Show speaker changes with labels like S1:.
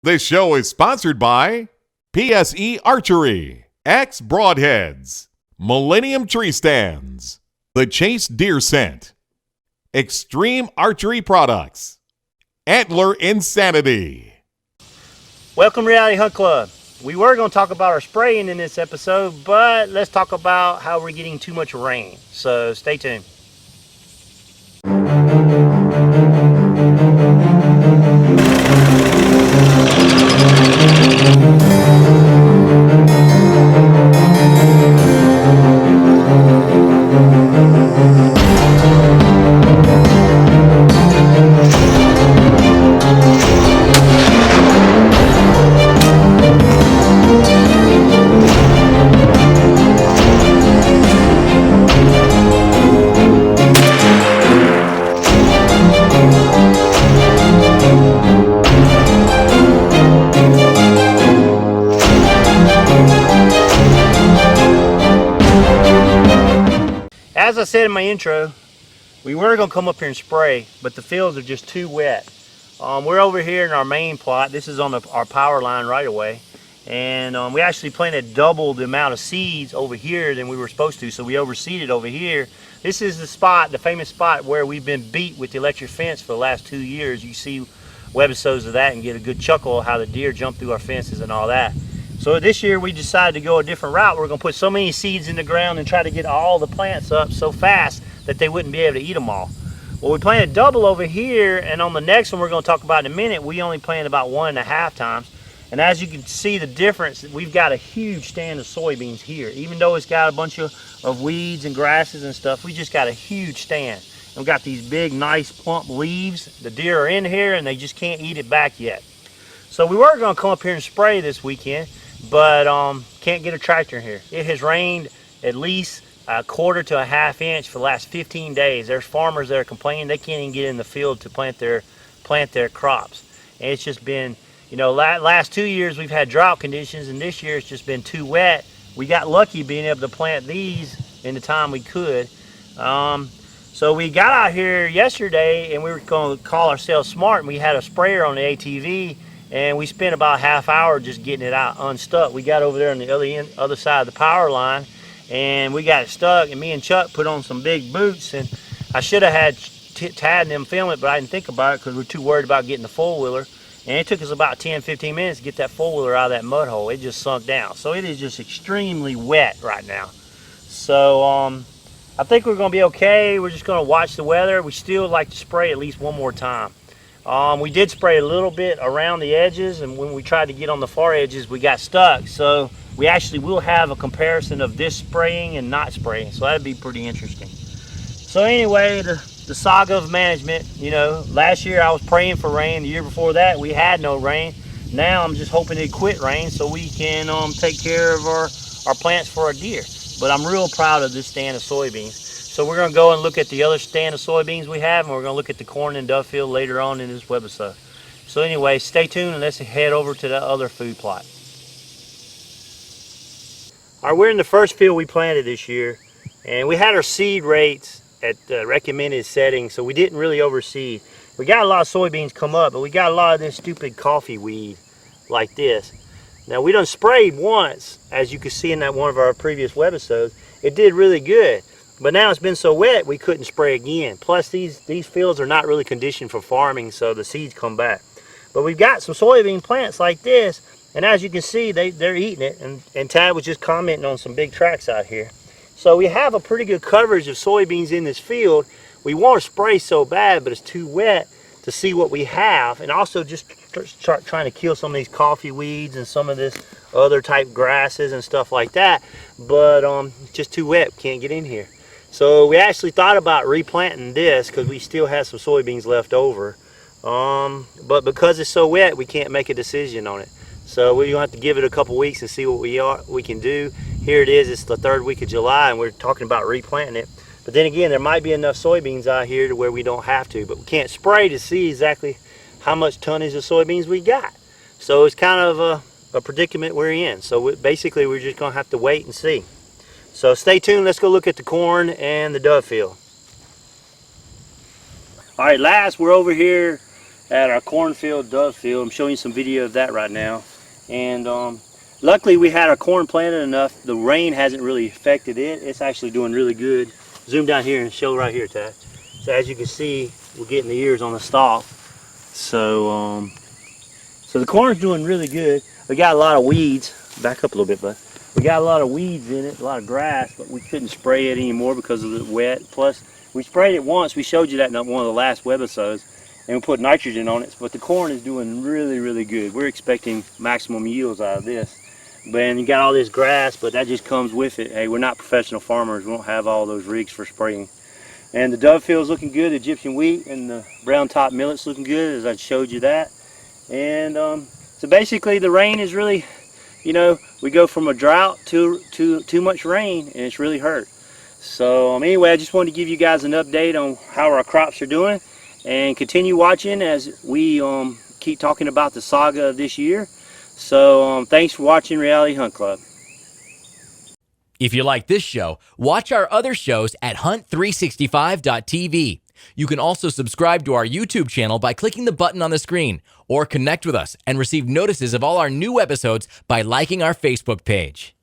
S1: This show is sponsored by PSE Archery, X Broadheads, Millennium Tree Stands, The Chase Deer Scent, Extreme Archery Products, Antler Insanity.
S2: Welcome to Reality Hunt Club. We were going to talk about our spraying in this episode, but let's talk about how we're getting too much rain. So stay tuned. As I said in my intro, we were going to come up here and spray, but the fields are just too wet. We're over here in our main plot. This is on our power line right away. And we actually planted double the amount of seeds over here than we were supposed to, so we overseeded over here. This is the spot, the famous spot where we've been beat with the electric fence for the last 2 years. You see webisodes of that and get a good chuckle of how the deer jump through our fences and all that. So this year we decided to go a different route. We're going to put so many seeds in the ground and try to get all the plants up so fast that they wouldn't be able to eat them all. Well, we planted double over here, and on the next one we're going to talk about in a minute, we only planted about 1.5 times. And as you can see the difference, we've got a huge stand of soybeans here. Even though it's got a bunch of weeds and grasses and stuff, we just got a huge stand. And we've got these big, nice, plump leaves. The deer are in here and they just can't eat it back yet. So we were going to come up here and spray this weekend, but can't get a tractor in here. It has rained at least 1/4 to 1/2 inch for the last 15 days. There's farmers that are complaining they can't even get in the field to plant their crops. And it's just been, you know, last 2 years we've had drought conditions, and this year it's just been too wet. We got lucky being able to plant these in the time we could. So we got out here yesterday and we were going to call ourselves smart, and we had a sprayer on the ATV. And we spent about a half hour just getting it out unstuck. We got over there on the other side of the power line, and we got it stuck. And me and Chuck put on some big boots, and I should have had Tad and them film it, but I didn't think about it because we're too worried about getting the four-wheeler. And it took us about 10-15 minutes to get that four-wheeler out of that mud hole. It just sunk down. So it is just extremely wet right now. So I think we're going to be okay. We're just going to watch the weather. We still like to spray at least one more time. We did spray a little bit around the edges, and when we tried to get on the far edges, we got stuck. So we actually will have a comparison of this spraying and not spraying. So that'd be pretty interesting. So anyway, the saga of management, you know, last year I was praying for rain. The year before that, we had no rain. Now I'm just hoping it quit rain so we can take care of our plants for our deer. But I'm real proud of this stand of soybeans. So we're going to go and look at the other stand of soybeans we have, and we're going to look at the corn and dove field later on in this webisode. So anyway, stay tuned and let's head over to the other food plot. All right, we're in the first field we planted this year, and we had our seed rates at the recommended setting, so we didn't really overseed. We got a lot of soybeans come up, but we got a lot of this stupid coffee weed like this. Now we done sprayed once, as you can see in that one of our previous webisodes. It did really good. But now it's been so wet we couldn't spray again. Plus these fields are not really conditioned for farming, so the seeds come back. But we've got some soybean plants like this, and as you can see they're eating it, and Tad was just commenting on some big tracks out here. So we have a pretty good coverage of soybeans in this field. We want to spray so bad, but it's too wet to see what we have, and also just start trying to kill some of these coffee weeds and some of this other type grasses and stuff like that. But it's just too wet, can't get in here. So we actually thought about replanting this because we still have some soybeans left over. But because it's so wet, we can't make a decision on it. So we're gonna have to give it a couple weeks and see what we can do. Here it is, it's the 3rd week of July, and we're talking about replanting it. But then again, there might be enough soybeans out here to where we don't have to, but we can't spray to see exactly how much tonnage of soybeans we got. So it's kind of a predicament we're in. So basically we're just gonna have to wait and see. So stay tuned, let's go look at the corn and the dove field. All right, last we're over here at our cornfield, dove field. I'm showing you some video of that right now. And luckily we had our corn planted enough. The rain hasn't really affected it. It's actually doing really good. Zoom down here and show right here, Tad. So as you can see, we're getting the ears on the stalk. So so the corn's doing really good. We got a lot of weeds. Back up a little bit, bud. We got a lot of weeds in it, a lot of grass, but we couldn't spray it anymore because of the wet. Plus, we sprayed it once. We showed you that in one of the last webisodes, and we put nitrogen on it. But the corn is doing really, really good. We're expecting maximum yields out of this. But you got all this grass, but that just comes with it. Hey, we're not professional farmers. We don't have all those rigs for spraying. And the dove field's looking good. The Egyptian wheat and the brown top millet's looking good, as I showed you that. And so basically, the rain is really, you know, we go from a drought to too much rain, and it's really hurt. So anyway, I just wanted to give you guys an update on how our crops are doing, and continue watching as we keep talking about the saga of this year. So thanks for watching Reality Hunt Club.
S3: If you like this show, watch our other shows at hunt365.tv. You can also subscribe to our YouTube channel by clicking the button on the screen, or connect with us and receive notices of all our new episodes by liking our Facebook page.